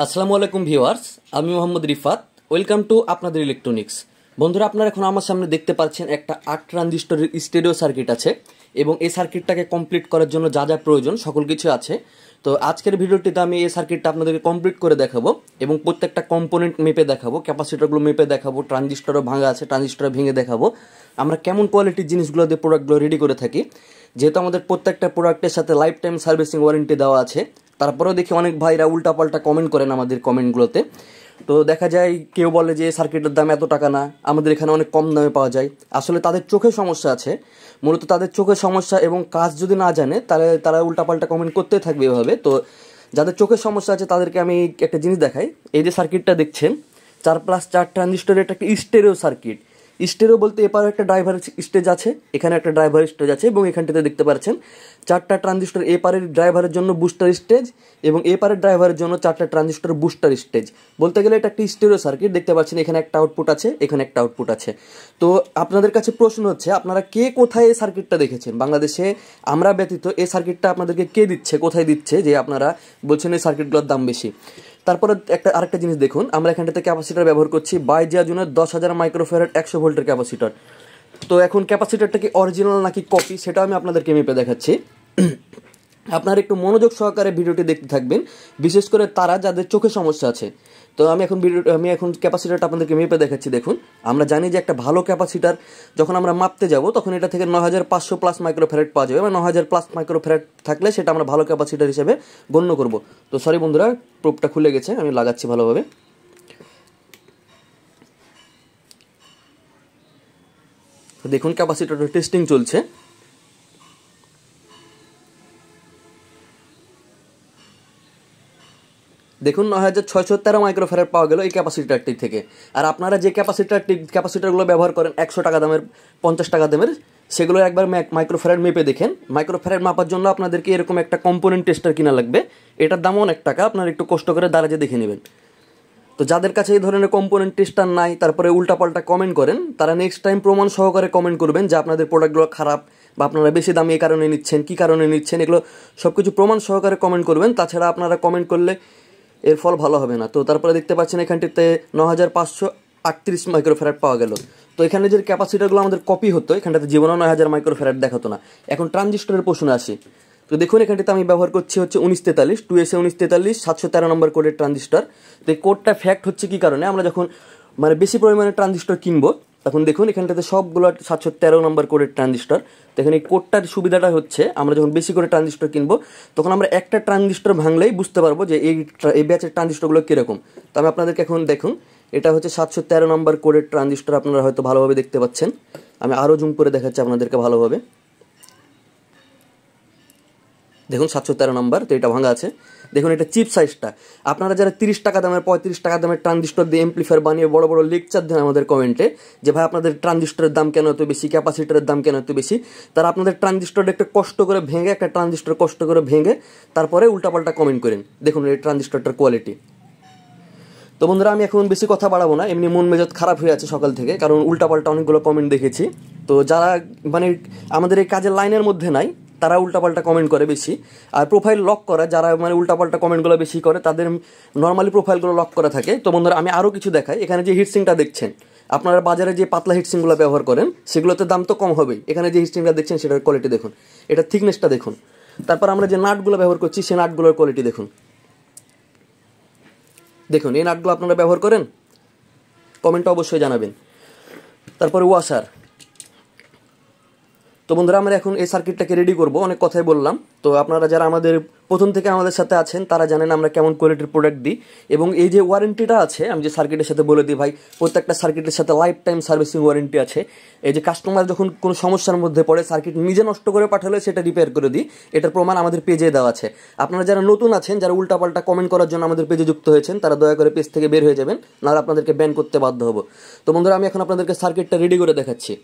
আসসালামু আলাইকুম ভিউয়ার্স, আমি মোহাম্মদ রিফাত। ওয়েলকাম টু আপনাদের ইলেকট্রনিক্স। বন্ধুরা, আপনারা এখন আমার সামনে দেখতে পাচ্ছেন একটা 8 ট্রানজিস্টরের স্টেরিও সার্কিট আছে এবং এই সার্কিটটাকে কমপ্লিট করার জন্য যা যা প্রয়োজন সকল কিছু আছে। তো আজকের ভিডিওটিতে আমি এই সার্কিটটা আপনাদেরকে কমপ্লিট করে দেখাবো এবং প্রত্যেকটা কম্পোনেন্ট মেপে দেখাবো, ক্যাপাসিটরগুলো মেপে দেখাবো, ট্রানজিস্টরও ভাঙা আছে ট্রানজিস্টর ভেঙে দেখাবো আমরা কেমন কোয়ালিটির জিনিসগুলো দিয়ে প্রোডাক্টগুলো রেডি করে থাকি। যেহেতু আমাদের প্রত্যেকটা প্রোডাক্টের সাথে লাইফ টাইম সার্ভিসিং ওয়ারেন্টি দেওয়া আছে, তারপরেও দেখি অনেক ভাইরা উল্টাপাল্টা কমেন্ট করেন আমাদের কমেন্টগুলোতে। তো দেখা যায় কেউ বলে যে সার্কিটের দাম এত টাকা না, আমাদের এখানে অনেক কম দামে পাওয়া যায়। আসলে তাদের চোখে সমস্যা আছে, মূলত তাদের চোখের সমস্যা, এবং কাজ যদি না জানে তাহলে তারা উল্টাপাল্টা কমেন্ট করতে থাকবে এভাবে। তো যাদের চোখের সমস্যা আছে তাদেরকে আমি একটা জিনিস দেখাই। এই যে সার্কিটটা দেখছেন 4+4 ট্রানজিস্টরের একটা স্টেরিও সার্কিট। স্টেরিও বলতে এপারে একটা ড্রাইভার স্টেজ আছে, এখানে একটা ড্রাইভার স্টেজ আছে, এবং এখানটাতে দেখতে পাচ্ছেন 4টা ট্রানজিস্টর। এপারের ড্রাইভারের জন্য বুস্টার স্টেজ এবং এপারের ড্রাইভারের জন্য 4টা ট্রানজিস্টর বুস্টার স্টেজ। বলতে গেলে এটা একটা স্টেরিও সার্কিট। দেখতে পাচ্ছেন এখানে একটা আউটপুট আছে, এখানে একটা আউটপুট আছে। তো আপনাদের কাছে প্রশ্ন হচ্ছে, আপনারা কে কোথায় এই সার্কিটটা দেখেছেন? বাংলাদেশে আমরা ব্যতীত এই সার্কিটটা আপনাদেরকে কে দিচ্ছে, কোথায় দিচ্ছে, যে আপনারা বলছেন এই সার্কিটগুলোর দাম বেশি? তারপরে আরেকটা জিনিস দেখুন, আমরা এখানটাতে ক্যাপাসিটার ব্যবহার করছি বাইজিয়াজুনের 10,000 মাইক্রোফ্যারাড 100 ভোল্টের ক্যাপাসিটার। তো এখন ক্যাপাসিটারটা কি অরিজিনাল নাকি কপি সেটা আমি আপনাদেরকে মেপে দেখাচ্ছি। আপনারা একটু মনোযোগ সহকারে ভিডিওটি দেখতে থাকবেন, বিশেষ করে তারা যাদের চোখে সমস্যা আছে। তো আমি এখন ক্যাপাসিটারটা আপনাদেরকে মেপে দেখাচ্ছি। দেখুন, আমরা জানি যে একটা ভালো ক্যাপাসিটার যখন আমরা মাপতে যাব তখন এটা থেকে 9,500 প্লাস মাইক্রোফ্যারাড পাওয়া যাবে, বা 9,000 প্লাস মাইক্রোফ্যারাড থাকলে সেটা আমরা ভালো ক্যাপাসিটার হিসেবে গণ্য করব। তো সরি বন্ধুরা, প্রোবটা খুলে গেছে, আমি লাগাচ্ছি ভালোভাবে। দেখুন ক্যাপাসিটারটা টেস্টিং চলছে। দেখুন 9,613 মাইক্রোফ্যারাড পাওয়া গেল এই ক্যাপাসিটারটি থেকে। আর আপনারা যে ক্যাপাসিটারগুলো ব্যবহার করেন 100 টাকা দামের, 50 টাকা দামের, সেগুলো একবার মাইক্রোফ্যারাড মেপে দেখেন। মাইক্রোফ্যারাড মাপার জন্য আপনাদেরকে এরকম একটা কম্পোনেন্ট টেস্টার কিনা লাগবে। এটার দামও অনেক টাকা, আপনারা একটু কষ্ট করে দারাজে দেখে নেবেন। তো যাদের কাছে এই ধরনের কম্পোনেন্ট টেস্টার নাই, তারপরে উল্টাপাল্টা কমেন্ট করেন, তারা নেক্সট টাইম প্রমাণ সহকারে কমেন্ট করবেন যে আপনাদের প্রোডাক্টগুলো খারাপ, বা আপনারা বেশি দামি এই কারণে নিচ্ছেন, কী কারণে নিচ্ছেন, এগুলো সব কিছু প্রমাণ সহকারে কমেন্ট করবেন। তাছাড়া আপনারা কমেন্ট করলে এর ফল ভালো হবে না। তো তারপরে দেখতে পাচ্ছেন এখানটিতে 9,538 মাইক্রোফ্যারাড পাওয়া গেল। তো এখানে যে ক্যাপাসিটারগুলো আমাদের কপি হতো, এখানটাতে জীবনেও 9,000 মাইক্রোফ্যারাড দেখাতো না। এখন ট্রানজিস্টরের প্রশ্নে আসি। তো দেখুন এখানটিতে আমি ব্যবহার করছি হচ্ছে 1943 2SA 1943 713 নম্বর কোডের ট্রানজিস্টর। তো এই কোডটা ফ্যাক্ট হচ্ছে কী কারণে, আমরা যখন বেশি পরিমাণে ট্রানজিস্টর কিনবো তখন দেখুন এখানটাতে সবগুলো 713 নম্বর কোডের ট্রানজিস্টর। তো এখানে এই কোডটার সুবিধাটা হচ্ছে, আমরা যখন বেশি করে ট্রানজিস্টর কিনবো তখন আমরা একটা ট্রানজিস্টর ভাঙলেই বুঝতে পারবো যে এই ব্যাচের ট্রানজিস্টরগুলো কীরকম। তো আমি আপনাদেরকে এখন দেখুন, এটা হচ্ছে 713 নম্বর কোডের ট্রানজিস্টর, আপনারা হয়তো ভালোভাবে দেখতে পাচ্ছেন। আমি আরও জুম করে দেখাচ্ছি আপনাদেরকে ভালোভাবে। দেখুন 713 নম্বর, তো এটা ভাঙা আছে। দেখুন এটা চিপ সাইজটা। আপনারা যারা 30 টাকা দামের 35 টাকা দামের ট্রানজিস্টর দিয়ে এমপ্লিফায়ার বানিয়ে বড় বড় লেকচার দেন আমাদের কমেন্টে যে ভাই আপনাদের ট্রানজিস্টরের দাম কেন এত বেশি, ক্যাপাসিটারের দাম কেন এত বেশি, তারা আপনাদের ট্রানজিস্টরটা একটা কষ্ট করে ভেঙে, একটা ট্রানজিস্টর কষ্ট করে ভেঙে তারপরে উল্টাপাল্টা কমেন্ট করেন। দেখুন এই ট্রানজিস্টরটার কোয়ালিটি। তো বন্ধুরা, আমি এখন বেশি কথা বাড়াবো না, এমনি মন মেজাজ খারাপ হয়ে আছে সকাল থেকে, কারণ উল্টাপাল্টা অনেকগুলো কমেন্ট দেখেছি। তো যারা আমাদের এই কাজের লাইনের মধ্যে নাই তারা উল্টাপাল্টা কমেন্ট করে বেশি। আর প্রোফাইল লক করা যারা উল্টাপাল্টা কমেন্টগুলো বেশি করে, তাদের নর্মালি প্রোফাইলগুলো লক করা থাকে। তো বন্ধুরা, আমি আরও কিছু দেখাই। এখানে যে হিটসিংটা দেখছেন, আপনারা বাজারে যে পাতলা হিটসিংগুলো ব্যবহার করেন সেগুলোতে দাম তো কম হবেই। এখানে যে হিটসিংটা দেখছেন সেটার কোয়ালিটি দেখুন, এটা থিকনেসটা দেখুন। তারপর আমরা যে নাটগুলো ব্যবহার করছি সেই নাটগুলোর কোয়ালিটি দেখুন। দেখুন এই নাটগুলো আপনারা ব্যবহার করেন, কমেন্টে অবশ্যই জানাবেন। তারপরে ওয়াশার। তো বন্ধুরা, আমরা এখন এই সার্কিটটাকে রেডি করব, অনেক কথাই বললাম। তো আপনারা যারা আমাদের প্রথম থেকে আমাদের সাথে আছেন তারা জানেন আমরা কেমন কোয়ালিটির প্রোডাক্ট দিই। এবং এই যে ওয়ারেন্টিটা আছে, আমি যে সার্কিটের সাথে বলে দিই ভাই, প্রত্যেকটা সার্কিটের সাথে লাইফ টাইম সার্ভিসিং ওয়ারেন্টি আছে। এই যে কাস্টমার যখন কোনো সমস্যার মধ্যে পড়ে, সার্কিট নিজে নষ্ট করে পাঠালে সেটা রিপেয়ার করে দিই, এটার প্রমাণ আমাদের পেজে দেওয়া আছে। আপনারা যারা নতুন আছেন, যারা উল্টাপাল্টা কমেন্ট করার জন্য আমাদের পেজে যুক্ত হয়েছেন, তারা দয়া করে পেজ থেকে বের হয়ে যাবেন, নাহলে আপনাদেরকে ব্যান করতে বাধ্য হবো। তো বন্ধুরা, আমি এখন আপনাদেরকে সার্কিটটা রেডি করে দেখাচ্ছি।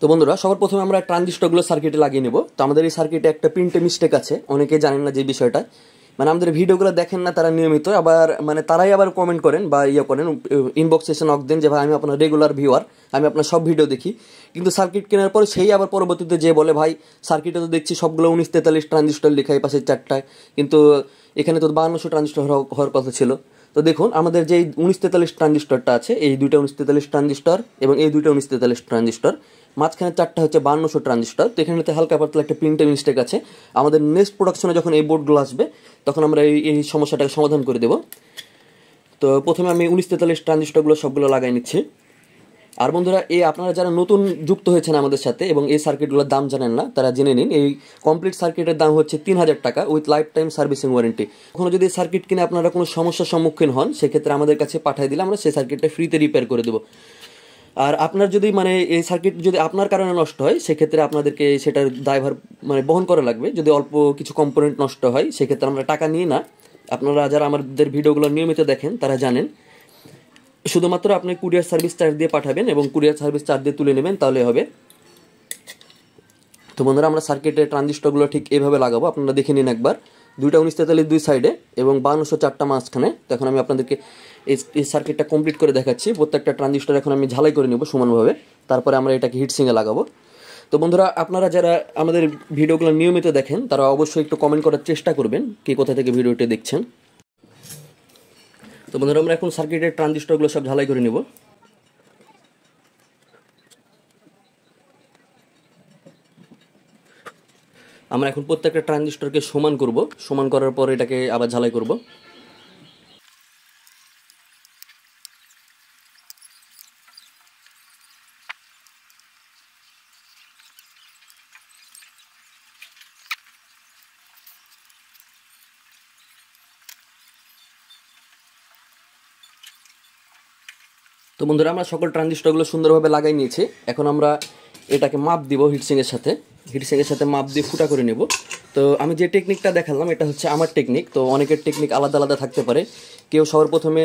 তো বন্ধুরা, সবার প্রথমে আমরা ট্রানজিস্টরগুলো সার্কিটে লাগিয়ে নেব। তো আমাদের এই সার্কিটে একটা প্রিন্টে মিস্টেক আছে, অনেকেই জানেন না যে বিষয়টা। আমাদের ভিডিওগুলো দেখেন না তারা নিয়মিত, আবার তারাই আবার কমেন্ট করেন বা করেন, ইনবক্স এসে নক দেন যে ভাই আমি আপনার রেগুলার ভিউয়ার, আমি আপনার সব ভিডিও দেখি। কিন্তু সার্কিট কেনার পরে সেই আবার পরবর্তীতে যে বলে ভাই সার্কিটে তো দেখছি সবগুলো 1943 ট্রানজিস্টর লেখা, এই পাশে 4টায়, কিন্তু এখানে তো 5200 ট্রানজিস্টর হওয়ার কথা ছিল। তো দেখুন আমাদের যে 1943 ট্রানজিস্টরটা আছে, এই দুইটা 1943 ট্রানজিস্টর এবং এই দুইটা 1943 ট্রানজিস্টর, মাঝখানে চারটা হচ্ছে 5200 ট্রানজিস্টর। তো এখানে হালকা পাতলা একটা প্রিন্টের মিস্টেক আছে। আমাদের নেক্সট প্রোডাকশনে যখন এই বোর্ডগুলো আসবে তখন আমরা এই সমস্যাটাকে সমাধান করে দেবো। তো প্রথমে আমি 1943 ট্রানজিস্টরগুলো সবগুলো লাগাই নিচ্ছি। আর বন্ধুরা, আপনারা যারা নতুন যুক্ত হয়েছেন আমাদের সাথে এবং এই সার্কিটগুলোর দাম জানেন না, তারা জেনে নিন। এই কমপ্লিট সার্কিটের দাম হচ্ছে 3000 টাকা with life time servicing warranty. কখনো যদি সার্কিট কিনে আপনারা কোনো সমস্যার সম্মুখীন হন, সেক্ষেত্রে আমাদের কাছে পাঠিয়ে দিলে আমরা সেই সার্কিটটা ফ্রিতে রিপেয়ার করে দেবো। আর আপনার যদি এই সার্কিট যদি আপনার কারণে নষ্ট হয়, সেক্ষেত্রে আপনাদেরকে সেটার দায়ভার বহন করা লাগবে। যদি অল্প কিছু কম্পোনেন্ট নষ্ট হয়, সেক্ষেত্রে আমরা টাকা নিই না। আপনারা যারা আমাদের ভিডিওগুলো নিয়মিত দেখেন তারা জানেন। শুধুমাত্র আপনি কুরিয়ার সার্ভিস চার্জ দিয়ে পাঠাবেন এবং কুরিয়ার সার্ভিস চার্জ দিয়ে তুলে নেবেন, তাহলে হবে। তো বন্ধুরা, আমরা সার্কিটের ট্রানজিস্টরগুলো ঠিক এইভাবে লাগাবো, আপনারা দেখে নিন একবার। দুইটা 1943 দুই সাইডে এবং 5200 চারটা মাঝখানে। তো এখন আমি আপনাদেরকে এই সার্কিটটা কমপ্লিট করে দেখাচ্ছি। প্রত্যেকটা ট্রানজিস্টর এখন আমি ঝালাই করে নেব সমানভাবে, তারপরে আমরা এটাকে হিটসিংয়ে লাগাবো। তো বন্ধুরা, আপনারা যারা আমাদের ভিডিওগুলো নিয়মিত দেখেন তারা অবশ্যই একটু কমেন্ট করার চেষ্টা করবেন কে কোথা থেকে ভিডিওটি দেখছেন। তো বন্ধুরা, আমরা এখন সার্কিটের ট্রানজিস্টরগুলো সব ঝালাই করে নেব। আমরা এখন প্রত্যেকটা ট্রানজিস্টরকে সমান করব, সমান করার পর এটাকে আবার ঝালাই করব। তো বন্ধুরা, আমরা সকল ট্রানজিস্টরগুলো সুন্দরভাবে লাগাই নিয়েছি। এখন আমরা এটাকে মাপ দিব হিটসিংয়ের সাথে মাপ দিয়ে ফুটা করে নেব। তো আমি যে টেকনিকটা দেখালাম এটা হচ্ছে আমার টেকনিক। তো অনেকের টেকনিক আলাদা আলাদা থাকতে পারে। কেউ সবার প্রথমে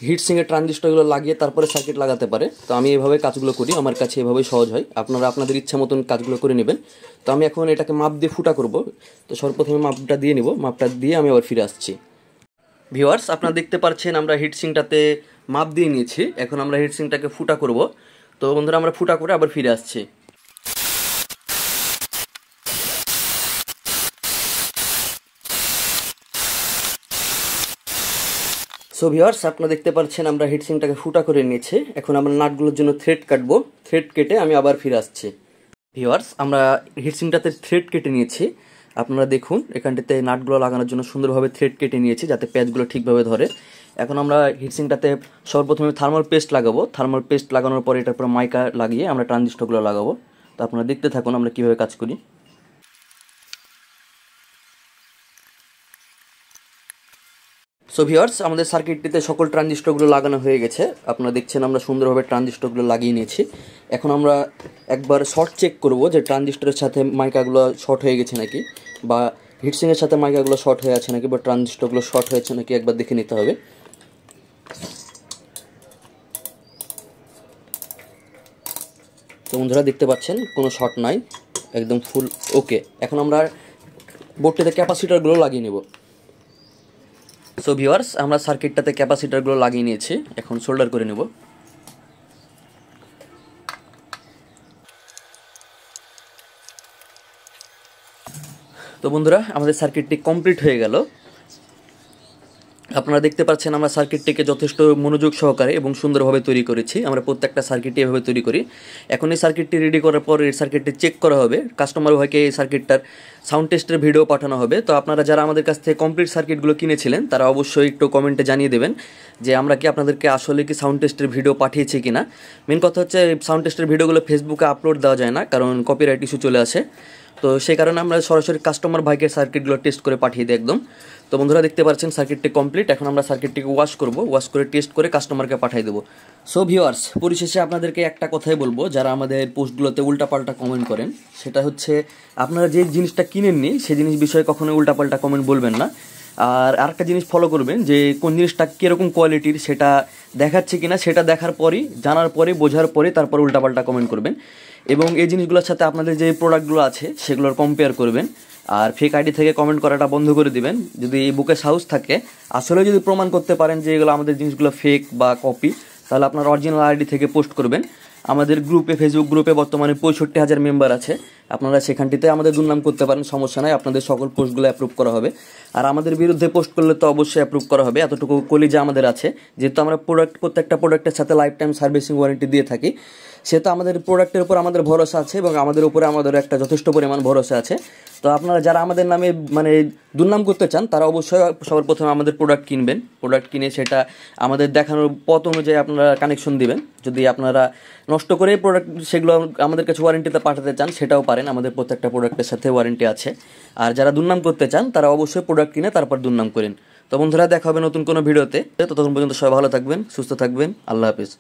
হিটসিংয়ের ট্রানজিস্টরগুলো লাগিয়ে তারপরে সার্কিট লাগাতে পারে। তো আমি এভাবে কাজগুলো করি, আমার কাছে এভাবেই সহজ হয়। আপনারা আপনাদের ইচ্ছা মতন কাজগুলো করে নেবেন। তো আমি এখন এটাকে মাপ দিয়ে ফুটা করব। তো সর্বপ্রথমে মাপটা দিয়ে নিব, মাপটা দিয়ে আমি আবার ফিরে আসছি। ভিউয়ার্স, আপনারা দেখতে পাচ্ছেন আমরা হিটসিংটাতে মাপ দিয়ে নিয়েছি। এখন আমরা হিটসিংটাকে ফুটা করব। তো বন্ধুরা, আমরা ফুটা করে আবার ফিরে আসছি। সো ভিউয়ার্স, আপনারা দেখতে পাচ্ছেন আমরা হিটসিংটাকে ফুটা করে নিয়েছি। এখন আমরা নাটগুলোর জন্য থ্রেড কাটবো। থ্রেড কেটে আমি আবার ফিরে আসছি। ভিউয়ার্স, আমরা হিটসিংটাতে থ্রেড কেটে নিয়েছি। আপনারা দেখুন, এখানটাতে নাটগুলো লাগানোর জন্য সুন্দরভাবে থ্রেড কেটে নিয়েছি যাতে প্যাচগুলো ঠিকভাবে ধরে। এখন আমরা হিটসিংটাতে সর্বপ্রথমে থার্মাল পেস্ট লাগাবো। থার্মাল পেস্ট লাগানোর পরে এটার পর মাইকা লাগিয়ে আমরা ট্রানজিস্টরগুলো লাগাবো। তো আপনারা দেখতে থাকুন আমরা কীভাবে কাজ করি। সো ভিউয়ার্স, আমাদের সার্কিটটিতে সকল ট্রানজিস্টরগুলো লাগানো হয়ে গেছে। আপনারা দেখছেন আমরা সুন্দরভাবে ট্রানজিস্টরগুলো লাগিয়ে নিয়েছি। এখন আমরা একবার শর্ট চেক করব যে ট্রানজিস্টরের সাথে মাইকাগুলো শর্ট হয়ে গেছে নাকি, বা হিটসিংয়ের সাথে মাইকাগুলো শর্ট হয়ে আছে নাকি, বা ট্রানজিস্টরগুলো শর্ট হয়েছে নাকি একবার দেখে নিতে হবে। তো বন্ধুরা দেখতে পাচ্ছেন কোনো শর্ট নাই, একদম ফুল ওকে। এখন আমরা বোর্ডটিতে ক্যাপাসিটারগুলো লাগিয়ে নেব। সো ভিউয়ার্স, আমরা সার্কিটটাতে ক্যাপাসিটারগুলো লাগিয়ে নিয়েছি। এখন সোল্ডার করে নেব। তো বন্ধুরা, আমাদের সার্কিটটি কমপ্লিট হয়ে গেল। আপনারা দেখতে পাচ্ছেন আমরা সার্কিটটিকে যথেষ্ট মনোযোগ সহকারে এবং সুন্দরভাবে তৈরি করেছি। আমরা প্রত্যেকটা সার্কিটই এভাবে তৈরি করি। এখন এই সার্কিটটি রেডি করার পর এই সার্কিটটি চেক করা হবে। কাস্টমার ভাইকে এই সার্কিটটার সাউন্ড টেস্টের ভিডিও পাঠানো হবে। তো আপনারা যারা আমাদের কাছ থেকে কমপ্লিট সার্কিটগুলো কিনেছিলেন তারা অবশ্যই একটু কমেন্টে জানিয়ে দেবেন যে আমরা কি আপনাদেরকে আসলে কি সাউন্ড টেস্টের ভিডিও পাঠিয়েছি কিনা। মেন কথা হচ্ছে সাউন্ড টেস্টের ভিডিওগুলো ফেসবুকে আপলোড দেওয়া যায় না, কারণ কপিরাইট ইস্যু চলে আসে। তো সেই কারণে আমরা সরাসরি কাস্টমার ভাইকে সার্কিটগুলো টেস্ট করে পাঠিয়ে দিই একদম। তো বন্ধুরা দেখতে পাচ্ছেন সার্কিটটি কমপ্লিট। এখন আমরা সার্কিটটিকে ওয়াশ করব, ওয়াশ করে টেস্ট করে কাস্টমারকে পাঠিয়ে দেবো। সো ভিউয়ার্স, পরিশেষে আপনাদেরকে একটা কথাই বলবো, যারা আমাদের পোস্টগুলোতে উল্টাপাল্টা কমেন্ট করেন, সেটা হচ্ছে আপনারা যে জিনিসটা কিনেননি সেই জিনিস বিষয়ে কখনোই উল্টাপাল্টা কমেন্ট বলবেন না। আর আরেকটা জিনিস ফলো করবেন যে কোন জিনিসটা কীরকম কোয়ালিটির সেটা দেখাচ্ছে কিনা, সেটা দেখার পরই, জানার পরে, বোঝার পরে তারপর উল্টাপাল্টা কমেন্ট করবেন। এবং এই জিনিসগুলোর সাথে আপনাদের যে প্রোডাক্টগুলো আছে সেগুলোর কম্পেয়ার করবেন। আর ফেক আইডি থেকে কমেন্ট করাটা বন্ধ করে দিবেন। যদি এই বুকে সাহস থাকে, আসলে যদি প্রমাণ করতে পারেন যে এগুলো আমাদের জিনিসগুলো ফেক বা কপি, তাহলে আপনার অরিজিনাল আইডি থেকে পোস্ট করবেন। আমাদের গ্রুপে, ফেসবুক গ্রুপে বর্তমানে 65,000 মেম্বার আছে। আপনারা সেখানটিতে আমাদের দুর্নাম করতে পারেন, সমস্যা নাই, আপনাদের সকল পোস্টগুলো অ্যাপ্রুভ করা হবে। আর আমাদের বিরুদ্ধে পোস্ট করলে তো অবশ্যই অ্যাপ্রুভ করা হবে, এতটুকু কলিজা আমাদের আছে। যেহেতু আমরা প্রত্যেকটা প্রোডাক্টের সাথে লাইফ টাইম সার্ভিসিং ওয়ারেন্টি দিয়ে থাকি, সেহেতু আমাদের প্রোডাক্টের উপর আমাদের ভরসা আছে এবং আমাদের উপরে আমাদের একটা যথেষ্ট পরিমাণ ভরসা আছে। তো আপনারা যারা আমাদের নামে দুর্নাম করতে চান তারা অবশ্যই সবার প্রথমে আমাদের প্রোডাক্ট কিনবেন। প্রোডাক্ট কিনে সেটা আমাদের দেখানোর পথ অনুযায়ী আপনারা কানেকশন দিবেন। যদি আপনারা নষ্ট করে প্রোডাক্ট সেগুলো আমাদের কাছে ওয়ারেন্টিতে পাঠাতে চান সেটাও পারেন, আমাদের প্রত্যেকটা প্রোডাক্টের সাথে ওয়ারেন্টি আছে। আর যারা দুর্নাম করতে চান তারা অবশ্যই প্রোডাক্ট কিনে তারপর দুর্নাম করেন। তো বন্ধুরা, দেখা হবে নতুন কোনো ভিডিওতে। ততক্ষণ পর্যন্ত সবাই ভালো থাকবেন, সুস্থ থাকবেন। আল্লাহ হাফিজ।